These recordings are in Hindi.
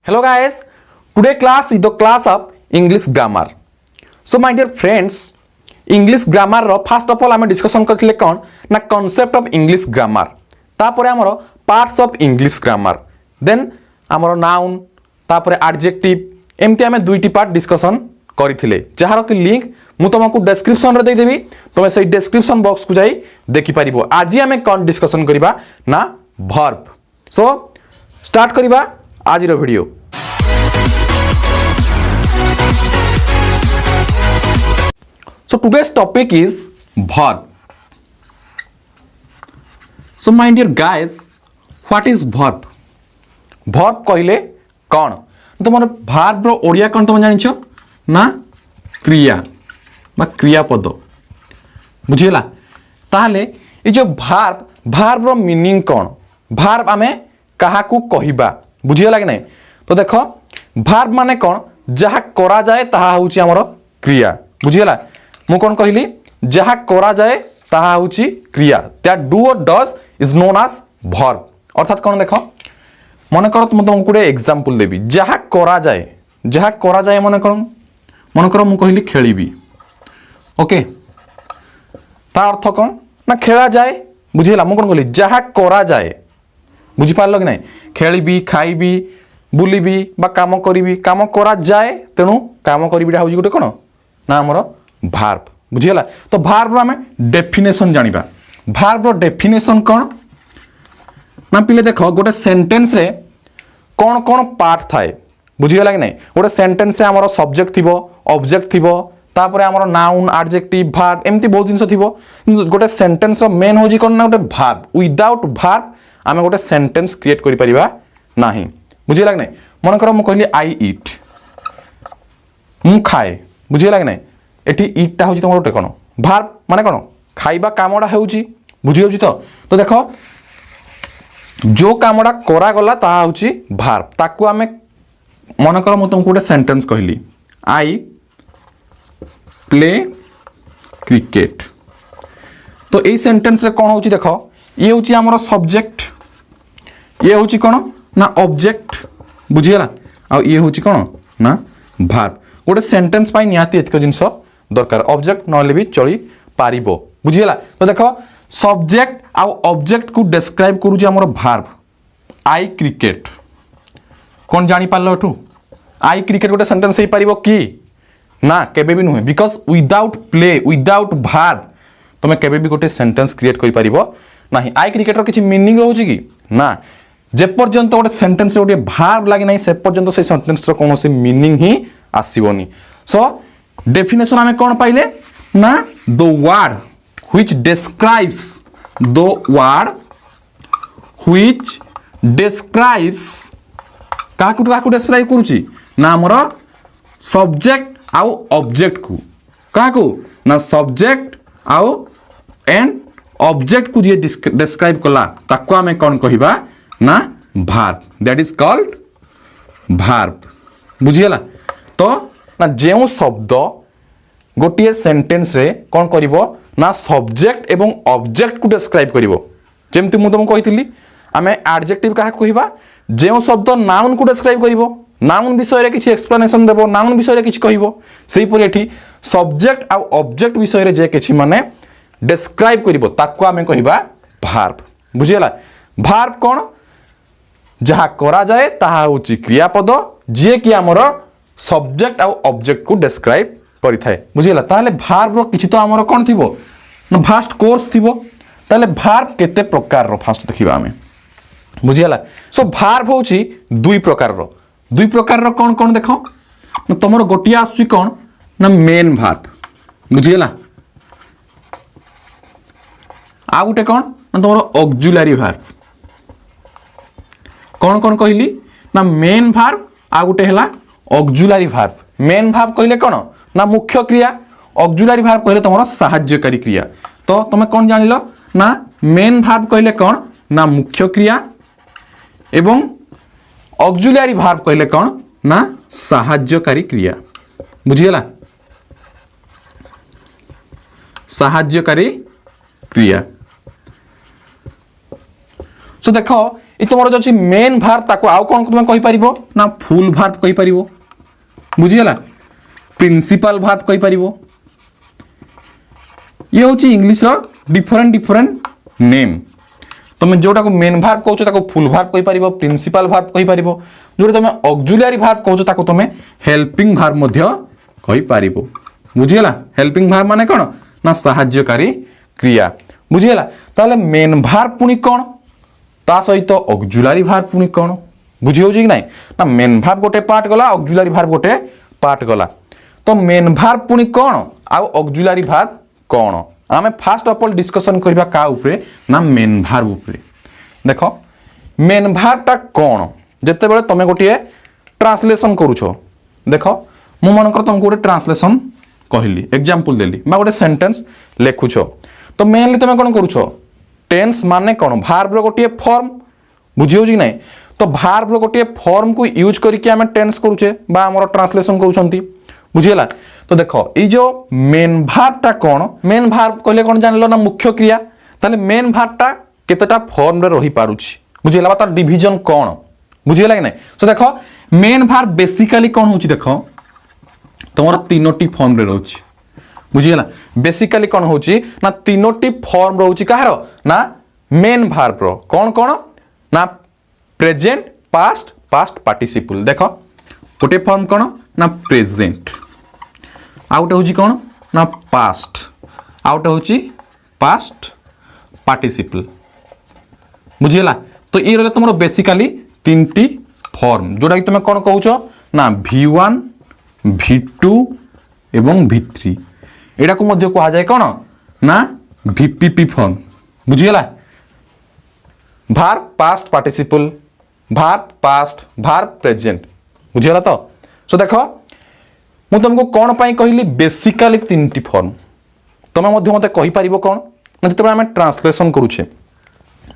Hello guys, today class is the class of English grammar. So my dear friends, English grammar रो first of all आम डिस्कसन करथिले कोन ना concept of English grammar. तापरे हमर parts of English grammar. Then हमर noun, तापरे adjective एमती आम दुईटी पार्ट डिस्कसन करथिले. जहार कि लिंक मु तुमको डिस्क्रिप्शन रे दे देबी. तुम से डिस्क्रिप्शन बॉक्स को जाई देखि परिबो. आज आम कोन डिस्कसन करिबा ना verb. So स्टार्ट करिबा आज रो video. So today's topic is verb. So my dear guys, what is verb? Verb कहले कौन? तुम verb रो ओडिया कौन तुम जानिछ ना क्रिया बा क्रियापद बुझिला. ताहले ये जो verb रो मीनिंग कौन? verb आमे काहाकू कहिबा बुझिला कि नहीं. तो देखो verb माने कौन जहा करा जाए ताहा होची हमर क्रिया बुझिला. मु कोन कहली जहा करा जाए ताहा होची क्रिया. That do or does is known as verb. अर्थात कोन देखो मन कर तुमको गुडे एग्जांपल देबी. जहा करा जाए मन कर मु कहली खेलीबी. ओके ता अर्थ कोन ना खेला जाए बुझिला. मु कोन कहली जहा करा जाए बुझी पारलो कि नहीं. खेलीबी खाइबी बुलीबी बा काम करीबी काम करा जाए तेणु काम करीबीटा होची गुटे कोन ना हमर verb बुझिला. तो verb रो हमें डेफिनेशन जानिबा. verb रो डेफिनेशन कोन ना पिले देखो गोटे सेंटेंस रे कोन कोन पार्ट थाए बुझिला कि नहीं. गोटे सेंटेंस रे हमर सब्जेक्ट थिबो ऑब्जेक्ट थिबो तापरे हमर नाउन एडजेक्टिव verb एमती बहुत जिंस थिबो. गोटे सेंटेंस रो मेन होजी कोन ना गोटे verb. विदाउट verb आमे गोटे सेंटेंस क्रिएट करि परिबा नाही बुझिला कि नहीं. मन कर मु कहली आई ईट मु खाए बुझिला कि नहीं. एठी ईटा होची तमरो कोन verb माने कोन खाइबा कामडा होची बुझि होची. तो देखो जो कामडा करा गला ता होची verb. ताकू आमे मन कर मु तुमको गोटे सेंटेंस कहली आई प्ले क्रिकेट. तो एई सेंटेंस रे कोन होची देखो ये होची हमरो सब्जेक्ट ये होची कोन ना ऑब्जेक्ट बुझिला. आ ये होची कोन ना verb. गोटे सेंटेंस पाई नियाती एतक जिंस दरकार. ऑब्जेक्ट नले भी चली पारिबो बुझिला. तो देखो सब्जेक्ट आ ऑब्जेक्ट को डिस्क्राइब करूची हमर verb. आई क्रिकेट कोन जानि पारलो एठू आई क्रिकेट गोटे सेंटेंस हे पारिबो की ना केबे भी नुहे. Because without play without verb तमे केबे भी गोटे सेंटेंस क्रिएट करि पारिबो नाही. आई क्रिकेट रो किछि मीनिंग होची की ना जे पर्यंत गोटे सेंटेंस रे गोटे verb लागि नाही से पर्यंत से सेंटेंस रो कोनोसी मीनिंग ही आसीबोनी. सो डेफिनेशन आमे कोन पाइले ना the word which describes Kaku describe करूची ना हमर सब्जेक्ट आउ ऑब्जेक्ट को काकू ना सब्जेक्ट आउ एंड ऑब्जेक्ट को जे डिस्क्राइब कला ताको आमे कोन कहिबा ना verb. That is called verb बुझियला. तो ना जेउ शब्द गोटिए सेंटेंस रे कोन करिवो ना सब्जेक्ट एवं ऑब्जेक्ट को डिस्क्राइब करिवो. जेमति मु तुमको कहितली आमे एडजेक्टिव काहा कहिबा जेउ शब्द नाउन को डिस्क्राइब करिवो नाउन विषय रे किछि एक्सप्लेनेशन देबो नाउन विषय रे किछि कहिवो. सेही परि एठी सब्जेक्ट आ ऑब्जेक्ट विषय रे जे किछि माने डिस्क्राइब करिवो ताको आमे कहिबा verb बुझियला. verb कोन जहा करा जाए ताहा होची क्रियापद जे कि हमर सब्जेक्ट आ ऑब्जेक्ट को डिस्क्राइब करि थाए बुझियला. ताले verb रो किछि तो हमर कोन थिबो ना फास्ट कोर्स थिबो. ताले verb केते प्रकार रो फास्ट देखिबा हमें बुझियला. सो verb होची दुई प्रकार रो कोन कोन देखो ना तमरो गोटिया आसुची कोन ना मेन verb बुझियला. आ गुटे कोन ना तमरो ऑक्सिलरी verb कोन कोन कहली ना मेन verb आ गुटे हला ऑक्सिलरी verb. मेन verb कहले कोन ना मुख्य क्रिया ऑक्सिलरी verb कहले तमरो सहाय्यकारी क्रिया. तो तमे कोन जानिलो ना मेन verb कहले कोन ना मुख्य क्रिया एवं ऑक्सिलरी verb कहले कोन ना सहाय्यकारी क्रिया बुझियला. सहाय्यकारी क्रिया. सो देखो ये तुम जो अच्छी मेन भार्ब ताको आउ कौन तुम कहीपर ना फुल भार्ब कहीपर बुझीगला प्रिंसिपल भार्ब कहीपर ये हूँ इंग्लिश डिफरेंट डिफरेंट नेम तुम जोटा को मेन भार्ब कहो फुल भार्ब कहीपर प्रिंसिपल भार्ब कहीपर जो तुम ऑक्सिलियरी भार्ब कहो तुम हेल्पिंग भार्ब कहीपर बुझीगला हेल्पिंग भार्ब माने कौन ना साहाय्यकारी क्रिया बुझीगला ताले मेन भार्ब पुणी कौन ता सहित ऑक्सिलियरी भार्ब पुणी कौन बुझी होची कि नहीं ना मेन भार्ब गोटे पार्ट गला ऑक्सिलियरी भार्ब गोटे पार्ट गला तो मेन भार्ब पुणी कौन आउ ऑक्सिलियरी भार्ब कौन आमे फास्ट ऑफ ऑल डिस्कशन करबा का ऊपरे ना मेन भार्ब ऊपरे देखो मेन भार्ब ता कौन जते बेले तमे गोटे ट्रांसलेशन करूछो देखो मु मनकर तुमको गोटे ट्रांसलेशन कहली एग्जांपल देली बा गोटे सेंटेंस लेखुछो तो मेनली तुम कौन करूछो टेंस माने कौन भार्ब रो गोटे फॉर्म बुझी होची नहीं तो भार्ब रो गोटे फॉर्म को यूज करके आमे टेंस करूछे बा हमर ट्रांसलेशन करूछंती बुझीला तो देखो ये जो मेन भार्ब टा कौन मेन भार्ब कहले कौन जानलो ना मुख्य क्रिया ताले मेन भार्ब टा केतेटा फॉर्म रे रही पारुछि बुझीला बा तार डिवीजन कौन बुझीला कि नहीं तो देखो मेन भार्ब बेसिकली कौन होची देखो तुमर तीनोटी फॉर्म रे रहउछि बुझीला बेसिकली कौन होची ना तीनोटी फॉर्म रहउछि कहार ना मेन भार्ब रो कौन कौन ना प्रेजेंट पास्ट पास्ट पार्टिसिपल देखो गोटे फॉर्म कौन ना प्रेजेंट आउट होची कौन ना पास्ट आउट होची पास्ट पार्टिसिपल बुझीला तो ये रहले तुमरो बेसिकली तीनटी फॉर्म जोटा कि तुम कौन कहउछो ना V1 V2 एवं V3 एटा को मध्य कहा जाए कौन ना VPP फॉर्म बुझीला verb past participle verb past verb present बुझीला तो सो देखो मु तुमको कौन पाई कहली बेसिकली तीनटी फॉर्म तुम मध्य मते कहि परिबो कौन ना जते हम ट्रांसलेशन करूछे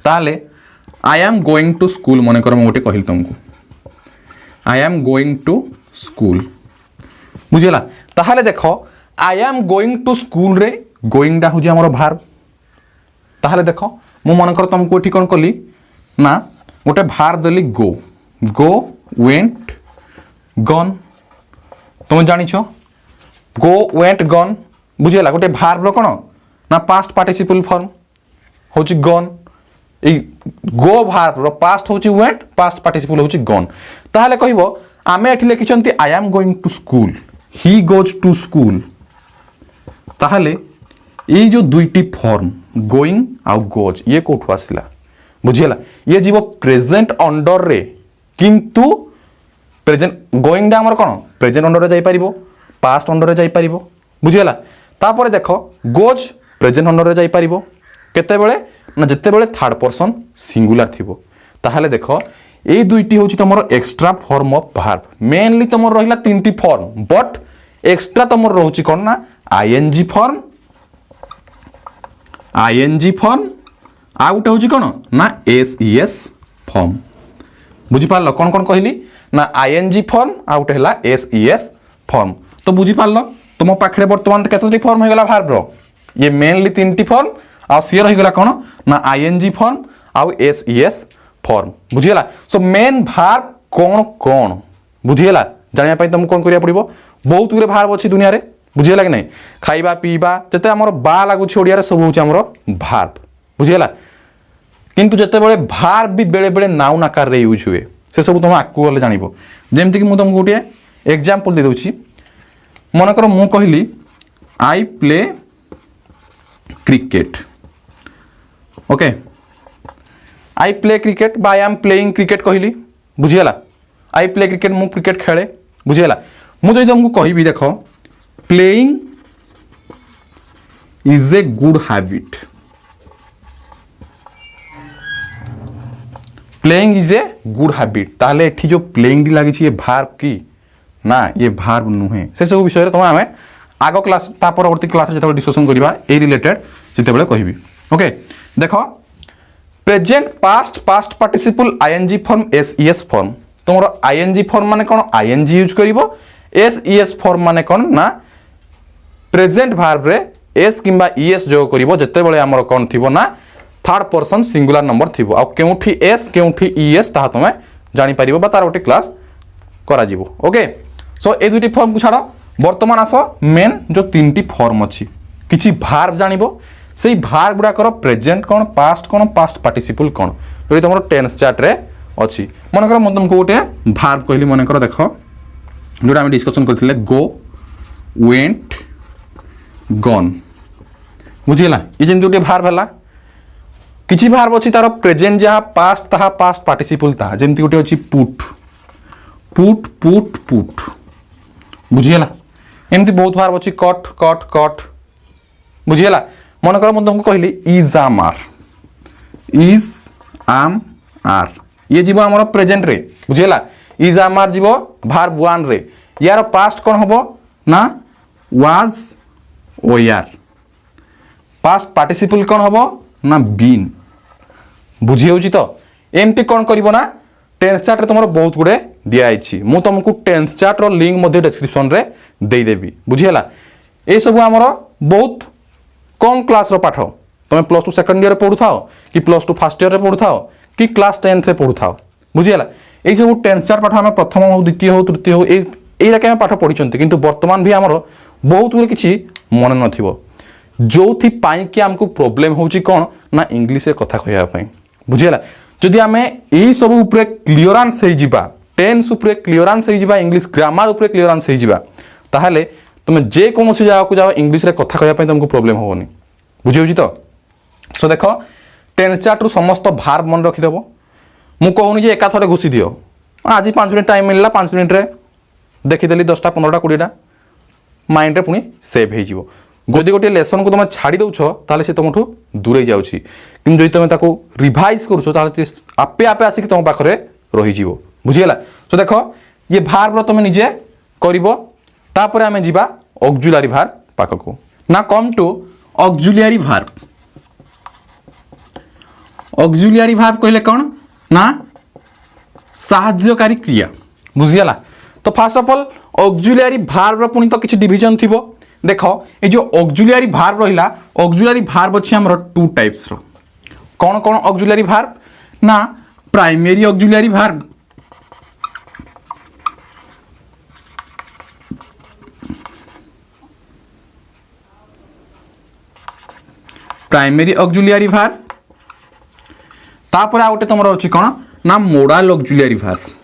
ताले I am going to school मन कर मोटे कहली तुमको I am going to school बुझीला ताहले देखो I am going to school रे गोइंग डा होजी हमर भार्ब ताहले देखो मु मन कर तुमको एठी कोन कली ना गोटे भार्ब देली गो गो वेंट गन तुम जानिछ गो वेंट गन बुझीला गोटे भार्ब रो कोन ना पास्ट पार्टिसिपल फॉर्म होची गन ए गो भार्ब रो पास्ट होची वेंट पास्ट पार्टिसिपल होची गन ताहले कहिबो आमे एठी लिखिछंती I am going to school he goes to school ताहले ये जो दुईटी फॉर्म गोइंग आउ गोज ये कोठु आसिला बुझीला ये जीवो प्रेजेंट अंडर रे किंतु प्रेजेंट गोइंग डा हमर कोन प्रेजेंट अंडर रे जाई परिबो पास्ट अंडर रे जाई परिबो बुझीला तापर देखो गोज प्रेजेंट अंडर रे जाई परिबो केते बेले ना जते बेले थर्ड पर्सन सिंगुलर थिबो ताहले देखो ए दुईटी होची तमरो extra form of verb mainly तमरो रहिला तीनटी फॉर्म बट एक्स्ट्रा तमरो रहउची कोन ना आईएनजी फॉर्म आउट होची कोन ना एसईएस फॉर्म बुझी पारलो कोन कोन कहली ना आईएनजी फॉर्म आउट हैला एसईएस फॉर्म तो बुझी पारलो तुम पाखरे वर्तमान केतोटी फॉर्म हो गला भार्ब रो ये मेनली तीनटी फॉर्म आ सी रही गला कोन ना आईएनजी फॉर्म आउ एसईएस फॉर्म बुझीला सो मेन भार्ब कोन कोन बुझीला जानिया पई तुम कोन करिया पड़िबो बहुत गुरे भार्ब अछि दुनिया रे बुझीला कि नहीं खाइबा पीबा जते हमर बा लागु छी ओडिया रे सब होची हमर भार्ब बुझीला किंतु जते बेले भार्ब भी बेले बेले नाउन आकार रे यूज हुए से सब तुम आकु गले जानिबो जेमति कि मु तुमको गोटे एग्जांपल दे दोछि मन कर मु कहली I play cricket okay I play cricket बा आई एम प्लेइंग क्रिकेट कहली बुझीला आई प्ले क्रिकेट मु क्रिकेट खेले बुझीला मु जदि तुमको कहबी देखो playing is a good habit playing is a good habit ताहले एठी जो प्लेइंग दी लागी छी ये भार्ब की ना ये भार्ब नुहे से सब विषय रे तुम आमे आगो क्लास ता परवर्ती क्लास जेते डिस्कशन करिबा ए रिलेटेड जेते बेले कहबी ओके देखो present past past participle ING form SES form तुमरो आईएनजी फॉर्म माने कोन आईएनजी यूज करिवो एसईएस फॉर्म माने कोन ना प्रेजेंट भार्ब रे एस किंबा ईएस जो करिवो जते बेले हमर कोन थिबो ना थर्ड पर्सन सिंगुलर नंबर थी आ केउठी एस केउठी ईएस ताहा तुम जानि परिबो बा तार गोटे क्लास करा जिवो ओके सो ए दुटी फॉर्म को छाड़ वर्तमान आस मेन जो तीन फॉर्म अच्छी किसी भार्ब जानिबो से भार्ब गुड़ाकर प्रेजेंट कौन पास्ट पार्टिसिपल कौन जो तुम टेन्स चार्ट रे अच्छी मनकर मैं तुमको गोटे भार्ब कहली मनकर देख जोटा आम डिस्कसन करते गो वेंट गन बुझीगला ये जमी गोटे भार्ब है किसी भार्ब अच्छी तार प्रेजेंट जहाँ पास्ट पार्टिसिपल ताहा जमती गोटे अच्छी पुट पुट पुट पुट बुझीगला एमती बहुत भार्ब अच्छी कट कट कट बुझीगला मनकर मैं तुमको कहली इज आम आर ये जीव आम प्रेजेंट रे बुझीगला इज आम आर जीव भार्ब वन रे यार पास्ट कौन हम ना वाज ओ यार पास्ट पार्टिसिपल कौन हम ना बीन बुझी होची तो एमती कौन करिवो ना टेन्स चार्ट रे तुमरो बहुत गुडे दिया आइछि मु तुमको टेन्स चार्ट रो लिंक मध्ये डिस्क्रिप्शन रे देई देबी बुझीगला ए सब हमरो बहुत कम क्लास रो पाठ तुम प्लस टू सेकंड ईयर पढ़ु थाओ कि प्लस टू फर्स्ट ईयर रे पढ़ु थाओ कि क्लास 10th रे पढ़ु थाओ बुझीगला ए सब टेन्स चार्ट पाठ हम प्रथम हो द्वितीय हो तृतीय हो ए जाके हम पाठ पढ़िचंती किंतु वर्तमान भी हमरो बहुत गुडे किछि मन नथिबो जोथि पाई कि हमको प्रॉब्लम होची कोन ना इंग्लिश रे कथा कहया पई बुझीगला जदि आमे एई सब ऊपर क्लियरेंस हे जिबा टेन्स ऊपर क्लियरेंस हे जिबा इंग्लिश ग्रामर ऊपर क्लियरेंस हे जिबा ताहाले तुम जे कोनोसी जगह को जाओ इंग्लिश रे कथा कहया पई तुमको प्रॉब्लम होबनी बुझी होची तो सो देखो टेन्स चार्ट रु समस्त भार्ब मन रखि देबो मु कहूनी जे एका थरे घुसी दियो आज 5 मिनिट टाइम मिलला 5 मिनिट रे देखि देली 10टा 15टा 20टा माइंड रे पुनी सेव हे जिवो गोदी गोटे लेसन को तुम छाड़ी दौछ ताले से तुमठू दूरे जाउछि किंतु जदि तुम ताको रिवाइज करूछ ताले आपे आपे आसिक तुम पाखरे रहि जिवो बुझिगला सो देखो ये भार्ब रो तुम निजे करिवो तापरे आमे जिबा ऑक्सिलरी भार्ब पाखको ना come to auxiliary verb auxiliary verb कहले कोन ना सहायकारी क्रिया बुझिगला तो first of all auxiliary verb रो पुनी तो किछि डिवीजन थिबो देखो ये जो ऑक्सिलरी भार्ब रहिला ऑक्सिलरी भार्ब अछि हमर टू टाइप्स रो कौन कौन ऑक्सिलरी भार्ब ना primary auxiliary verb primary auxiliary verb तापर आ गोटे तुमरो अछि कोन ना मोडाल ऑक्सिलरी भार्ब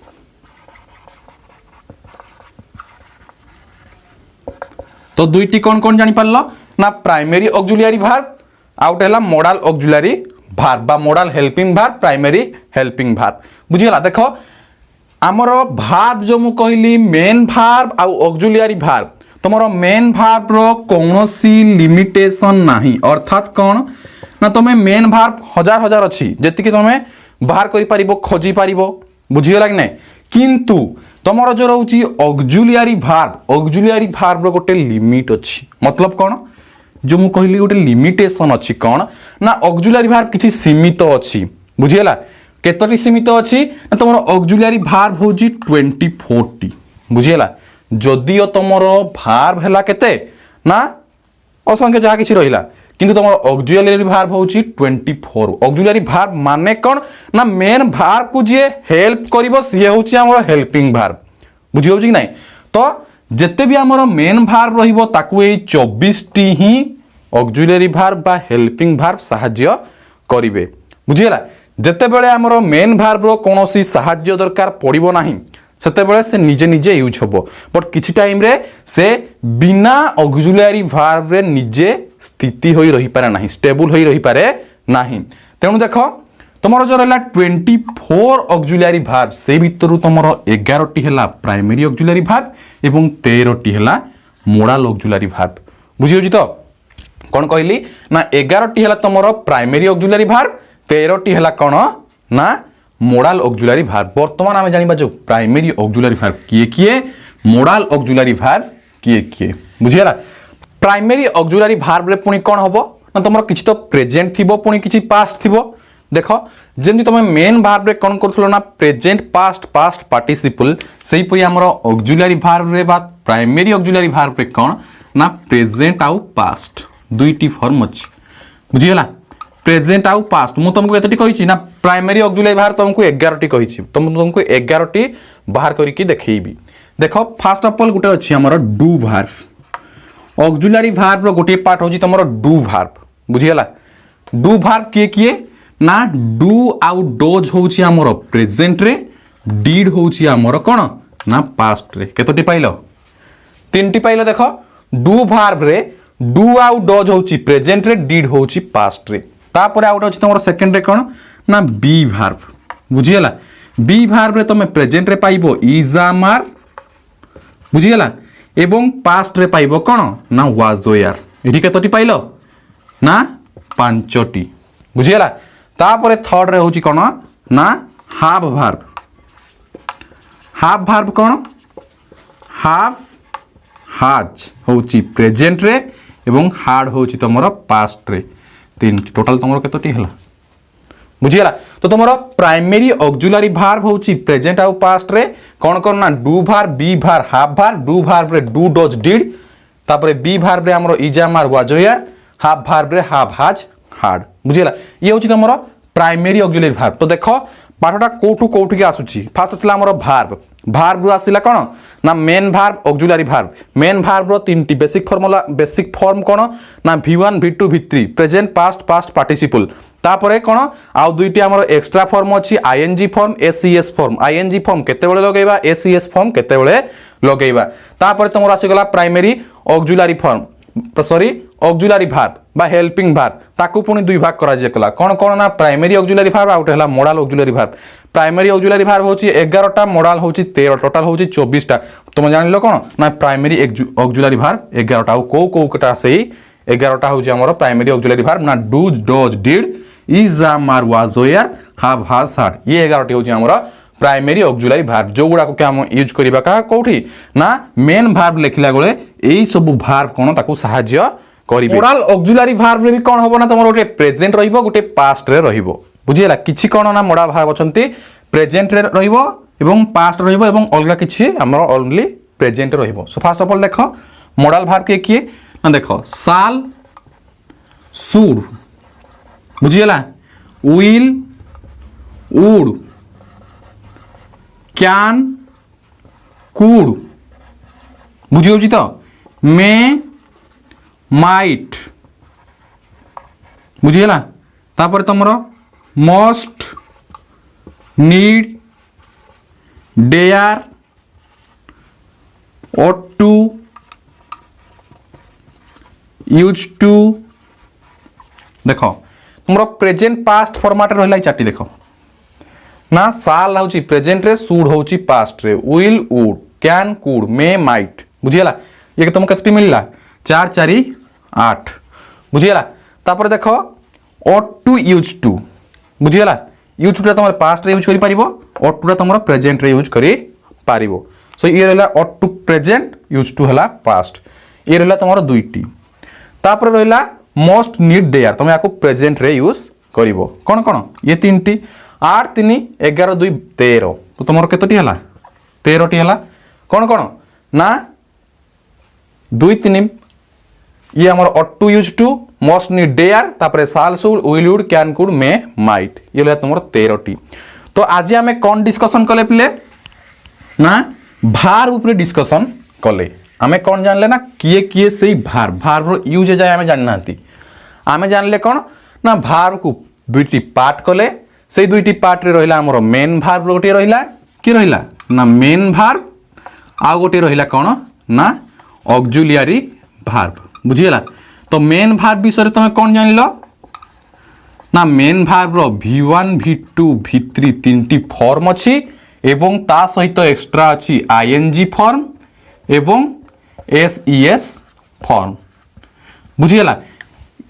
तो दुईटी कौन कौन जानी पारलो ना प्राइमरी ऑक्सिलरी भार्ब आउट हैला मोडाल ऑक्सिलरी भार्ब बा modal helping verb primary helping verb बुझिगला देखो हमरो भार्ब जो मु कहली मेन भार्ब आ ऑक्सिलरी भार्ब तमरो मेन भार्ब रो कोनोसी लिमिटेशन नाही अर्थात कोन ना तमे मेन भार्ब हजार हजार अछि जेति कि तमे बाहर करि पारिबो खोजी पारिबो बुझिगला कि नै किंतु तमरो जो रहउची ऑक्सिलरी भार्ब रो गोटे लिमिट अछि मतलब कोन जो मु कहली गोटे लिमिटेशन अछि कोन ना ऑक्सिलरी भार्ब किछि सीमित अछि बुझिगला केतोटी सीमित अछि ना तमरो ऑक्सिलरी भार्ब होची 2040 बुझिगला जदियो तमरो भार्ब हैला केते ना असंख्य जहा किछि रहिला किंतु तमरो ऑक्सिलरी भार्ब होची 24 ऑक्सिलरी भार्ब माने कोन ना मेन भार्ब को जे हेल्प करिवो से होची हमरो हेल्पिंग भार्ब बुझि होची कि नै तो जते भी हमरो मेन भार्ब रहिबो ताकू ए 24 टी ही ऑक्सिलरी भार्ब बा हेल्पिंग भार्ब सहाय्य करिवे बुझिला जते बेले हमरो मेन भार्ब रो कोनोसी सहाय्य दरकार पड़िबो नाही सेते बेले से निजे निजे यूज होबो बट किछि टाइम रे से बिना ऑक्सिलरी भार्ब रे निजे स्थिति होई रही पारे नाही स्टेबल होई रही पारे नाही तेनु देखो तमरो जो रहला 24 ऑक्सिलरी भार्ब से भितरु तमरो 11 टी हैला प्राइमरी ऑक्सिलरी भार्ब एवं 13 टी हैला मोडाल ऑक्सिलरी भार्ब बुझि होजी तो कोन कहली ना 11 टी हैला तमरो प्राइमरी ऑक्सिलरी भार्ब 13 टी हैला कोन ना मोडाल ऑक्सिलरी भार्ब वर्तमान आमे जानिबा जो प्राइमरी ऑक्सिलरी भार्ब किए मोडाल ऑक्सिलरी भार्ब किए बुझियला प्राइमरी ऑक्सिलरी भार्ब रे पुनी कोन हबो ना तमरो किछि तो प्रेजेंट थिबो पुनी किछि पास्ट थिबो देखो जेमि तमे मेन भार्ब रे कोन करथलो ना प्रेजेंट पास्ट पार्टिसिपल सेही परि हमरो ऑक्सिलरी भार्ब रे बा प्राइमरी ऑक्सिलरी भार्ब रे कोन ना प्रेजेंट आउ पास्ट दुईटी फॉर्म अछि बुझियला प्रेजेंट आउ पास्ट मु तुमको एतटी कहिछि ना प्राइमरी ऑक्सिलरी भार तुमको 11 टी कहिछि तुमको 11 टी बाहर करके देखैबी देखो फास्ट ऑफ ऑल गुटे अछि हमर डू वर्ब ऑक्सिलरी वर्ब रो गुटे पार्ट होछि तमरो डू वर्ब बुझियला डू वर्ब किए ना डू आउ डोज होछि हमर प्रेजेंट रे डीड होछि हमर कोन ना पास्ट रे केतोटी पाइलो तीनटी पाइलो देखो डू वर्ब रे डू आउ डोज होछि प्रेजेंट रे डीड होछि पास्ट रे तापर आउट अछि तमरो सेकंड रे कोन ना बी वर्ब बुझियला बी वर्ब रे तमे प्रेजेंट रे पाइबो इज आर बुझियला एवं पास्ट रे पाइबो कोन ना वाज वेयर एठी केतोटी पाइलो ना पांचटी बुझियला तापर थर्ड रे होछि कोन ना हाफ वर्ब कोन हाफ हाज होछि प्रेजेंट रे एवं हार्ड होछि तमरो पास्ट रे तीन टोटल तमरो केतोटी हला बुझियला तो तमरो प्राइमरी ऑक्सिलरी वर्ब होछि प्रेजेंट आउ पास्ट रे कोन कोन ना do verb be verb have verb do verb रे डू डज डिड तापर बी वर्ब रे हमरो is are was were have verb रे हाफ हाज हार्ड बुझियला ये होछि तमरो प्राइमरी ऑक्सिलरी वर्ब तो देखो पाठटा कोठू कोठू के आसुछि फास्ट असला हमरो वर्ब आसिला कोन ना main verb auxiliary verb main verb रो तीनटी बेसिक फॉर्म कोन ना v1 v2 v3 present past past participle तापरे कोन आ दुईटी हमरो एक्स्ट्रा फॉर्म अछि ing form ses form ing form केते बेले लगेबा ses फॉर्म केते बेले लगेबा तापरे तमरो आसी गला primary auxiliary form sorry auxiliary verb बा हेल्पिंग वर्ब ताकू पुनी दुई भाग करा जेकला कोन कोन ना प्राइमरी ऑक्सिलरी वर्ब आउट हला model auxiliary verb primary auxiliary verb होची 11 टा मॉडल होची 13 टोटल होची 24 टा तुम जानिलो कोन ना प्राइमरी ऑक्सिलरी वर्ब 11 टा को कोटा सेही 11 टा होची हमरो प्राइमरी ऑक्सिलरी वर्ब ना do does did is are was were have has had ये 11 टी होची हमरो प्राइमरी ऑक्सिलरी वर्ब जो गुडा को हम यूज करिबा का कोठी ना मेन वर्ब लिखला गले एई सब वर्ब कोन ताकू सहाय्य करिबे मॉडल ऑक्सिलरी वर्ब रे भी कोन होबो ना तमरो गोटे प्रेजेंट रहिबो गोटे पास्ट रे रहिबो बुझियला किछि कोन ना मॉडल वर्ब अछंती प्रेजेंट रे रहिबो एवं पास्ट रहिबो एवं अलगा किछि हमरो ओनली प्रेजेंट रहिबो सो फर्स्ट ऑफ ऑल देखो मॉडल वर्ब के किए ना देखो शाल शुड बुझियला विल वुड कैन कुड बुझियो जी तो मे माइट बुझियला तापर तमरो must need dare ought to use to देखो तुमरो प्रेजेंट पास्ट फॉर्मेट रहला चाटी देखो ना साल होची प्रेजेंट रे शुड होची पास्ट रे will would can could may might बुझियला ये तुम कतटी मिलला 4 4 8 बुझियला तापर देखो ought to यूज टू बुझियला यूज टू तुम पास्ट रे यूज करि परिबो ought to तुम प्रेजेंट रे यूज करि पारिबो सो ये रहला ought to present use to हला पास्ट ये रहला तुम दुईटी तापर रहला मोस्ट नीड डेयर तुम याको प्रेजेंट रे यूज करिवो कोन कोन ये तीनटी 8 3 11 2 13 तो तुमरो केतोटी हला 13 टी हला कोन कोन ना 2 3 ये हमर ought to use to must need dare तापर shall should will would can could may might ये रहला तुमरो 13 टी तो आज हमें कोन डिस्कशन कले पिले ना वर्ब ऊपर डिस्कशन कले आमे कौन जानले ना किए किए सही वर्ब रो यूज जाय आमे जाननाती आमे जानले कौन ना वर्ब को दुईटी पार्ट कले से दुईटी पार्ट रे रहिला हमरो मेन वर्ब गोटे रहिला कि रहिला ना मेन वर्ब आ गोटे रहिला कौन ना ऑक्सिलरी वर्ब बुझियला तो मेन वर्ब विषय तुम कौन जानलो ना मेन वर्ब रो v1 v2 v3 तीनटी फॉर्म अछि एवं ता सहित एक्स्ट्रा अछि ing फॉर्म एवं ses फॉर्म बुझियला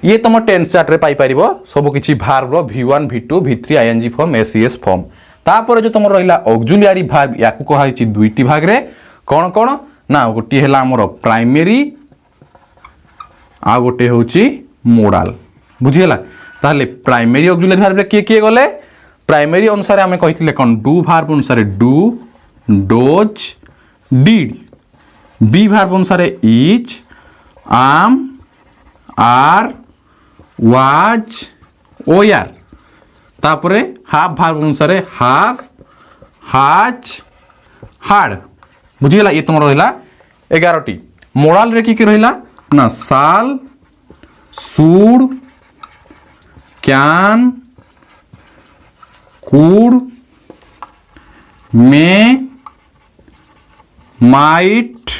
ये तुम टेंस चार्ट रे पाई परिबो सब किछि वर्ब रो v1 v2 v3 ing form ses form तापर जो तुम रहिला ऑक्सिलरी वर्ब याकू कहा हिछि दुईटी भाग रे कोन कोन ना गोटी हैला हमरो प्राइमरी आ गोटे होछि मॉडल बुझियला ताले प्राइमरी ऑक्सिलरी वर्ब रे के गले प्राइमरी अनुसार हमें कहिथिले कोन डू वर्ब अनुसार do does did be verb अनुसार इज आम आर वाज ओ यार तापरे हाफ भार्ब अनुसार हाफ हाज हार्ड बुझीगला ये तुम रहा 11टी मोराल रे कि रहा ना साल should can could may might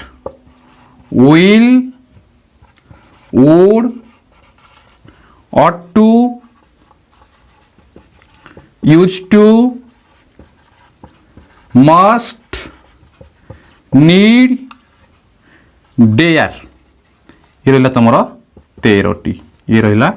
will would ought to used to must need dare ये रहा तुम 13टी ये रहा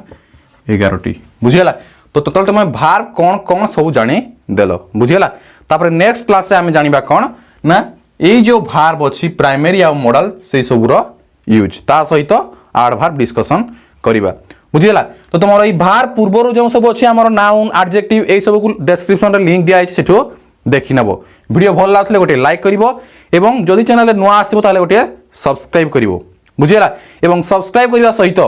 11टी बुझीगला तो टोटल तुम भार्ब कौन कौन सब जानी देल बुझीगला तापर नेक्स्ट क्लास से आम जाना कौन ना ये जो भार्ब अच्छी प्राइमरी आ मॉडल से सबूर यूज ता सहित एडभार्ब डिस्कशन करवा बुझीगला तो तुम ये भार्ब पूर्वर जो सब अच्छे आम नाउन एडजेक्टिव ये सब को डिस्क्रिप्शन लिंक दिखाई सेठू देखी नब वीडियो भल लगुले गोटे लाइक करो जदि चैनल नुआ आसो गोटे सब्सक्राइब करो बुझीगला एवं सब्सक्राइब करने सहित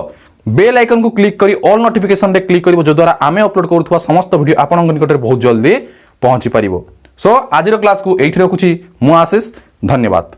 बेल आइकन को क्लिक करी ऑल नोटिफिकेशन रे क्लिक करिवो जो द्वारा आमे अपलोड करूथुवा समस्त वीडियो आपन निकट रे बहुत जल्दी पहुंची पारिबो सो आज क्लास को एठी रखुची मु आशीष धन्यवाद।